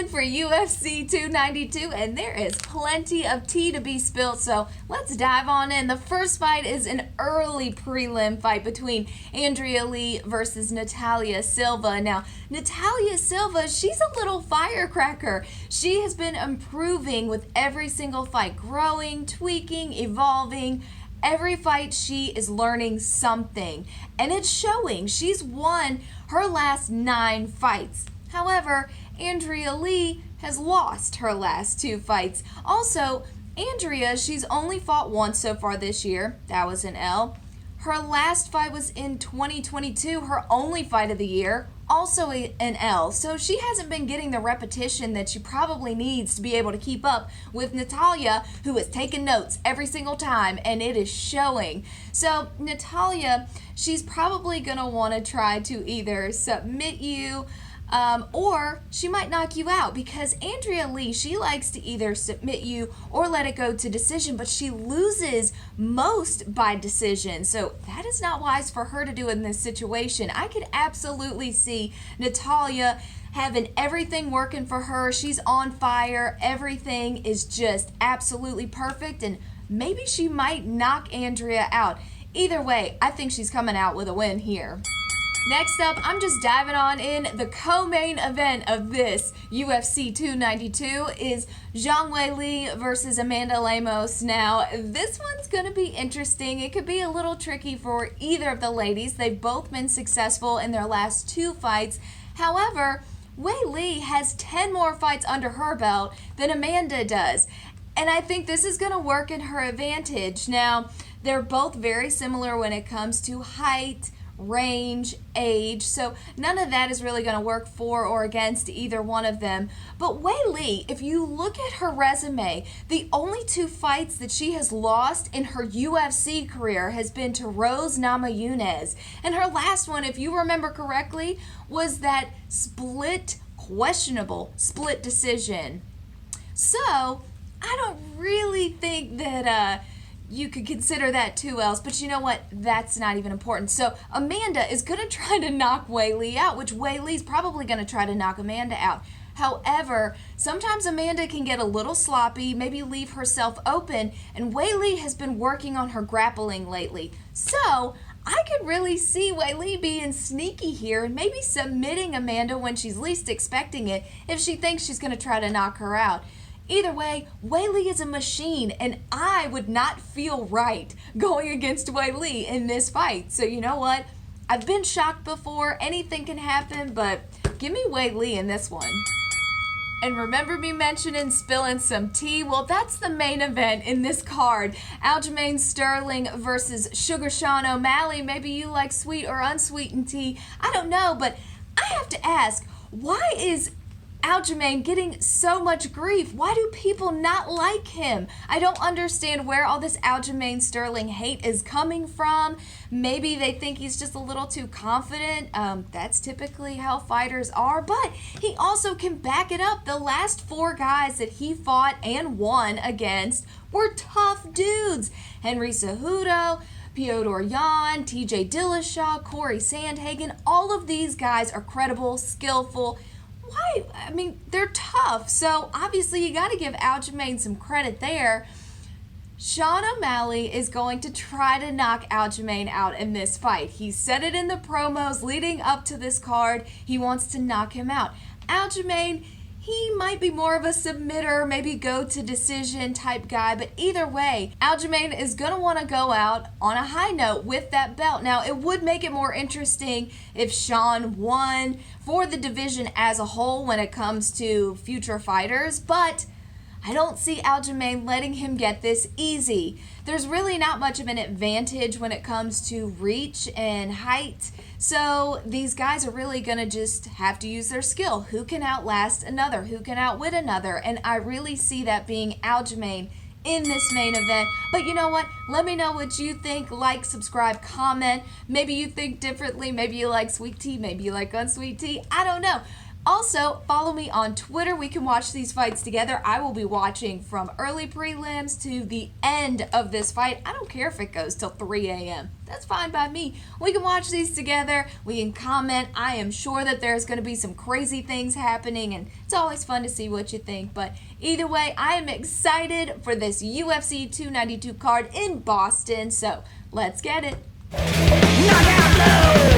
for UFC 292, and there is plenty of tea to be spilled, so let's dive on in. The first fight is an early prelim fight between Andrea versus Natalia Silva. Now, Natalia Silva, she's a little firecracker. She has been improving with every single fight, growing, tweaking, evolving. Every fight she is learning something, and it's showing. She's won her last 9 fights. However, Andrea has lost her last 2 fights. Also, Andrea, she's only fought once so far this year. That was an L. Her last fight was in 2022, her only fight of the year, also an L. So she hasn't been getting the repetition that she probably needs to be able to keep up with Natalia, who is taking notes every single time, and it is showing. So Natalia, she's probably going to want to try to either submit you, or she might knock you out, because Andrea she likes to either submit you or let it go to decision, but she loses most by decision. So that is not wise for her to do in this situation. I could absolutely see Natalia having everything working for her. She's on fire. Everything is just absolutely perfect, and maybe she might knock Andrea out. Either way, I think she's coming out with a win here. Next up, I'm just diving on in. The co-main event of this UFC 292 is Zhang Weili versus Amanda Lemos. Now, this one's going to be interesting. It could be a little tricky for either of the ladies. They've both been successful in their last 2 fights. However, Weili has 10 more fights under her belt than Amanda does. And I think this is going to work in her advantage. Now, they're both very similar when it comes to height, range, age, so none of that is really going to work for or against either one of them. But Weili, if you look at her resume, the only 2 fights that she has lost in her UFC career has been to Rose Namajunas, and her last one, if you remember correctly, was that questionable split decision. So I don't really think that you could consider that 2 L's, but you know what? That's not even important. So Amanda is going to try to knock Weili out, which Weili's probably going to try to knock Amanda out. However, sometimes Amanda can get a little sloppy, maybe leave herself open, and Weili has been working on her grappling lately. So I could really see Weili being sneaky here and maybe submitting Amanda when she's least expecting it if she thinks she's going to try to knock her out. Either way, Weili is a machine, and I would not feel right going against Weili in this fight. So you know what? I've been shocked before. Anything can happen, but give me Weili in this one. And remember me mentioning spilling some tea? Well, that's the main event in this card. Aljamain Sterling versus Sugar Sean O'Malley. Maybe you like sweet or unsweetened tea. I don't know, but I have to ask, why is Aljamain getting so much grief? Why do people not like him? I don't understand where all this Aljamain Sterling hate is coming from. Maybe they think he's just a little too confident. That's typically how fighters are, but he also can back it up. The last 4 guys that he fought and won against were tough dudes. Henry Cejudo, Piotr Jan, TJ Dillashaw, Corey Sandhagen, all of these guys are credible, skillful. Why? I mean, they're tough, so obviously you got to give Aljamain some credit there. Sean O'Malley is going to try to knock Aljamain out in this fight. He said it in the promos leading up to this card. He wants to knock him out. Aljamain, he might be more of a submitter, maybe go to decision type guy, but either way, Aljamain is going to want to go out on a high note with that belt. Now, it would make it more interesting if Sean won for the division as a whole when it comes to future fighters, but I don't see Aljamain letting him get this easy. There's really not much of an advantage when it comes to reach and height. So these guys are really going to just have to use their skill. Who can outlast another? Who can outwit another? And I really see that being Aljamain in this main event. But you know what? Let me know what you think. Like, subscribe, comment. Maybe you think differently. Maybe you like sweet tea. Maybe you like unsweet tea. I don't know. Also, follow me on Twitter. We can watch these fights together. I will be watching from early prelims to the end of this fight. I don't care if it goes till 3 a.m. That's fine by me. We can watch these together. We can comment. I am sure that there's going to be some crazy things happening, and it's always fun to see what you think. But either way, I am excited for this UFC 292 card in Boston, so let's get it. Knockout blow!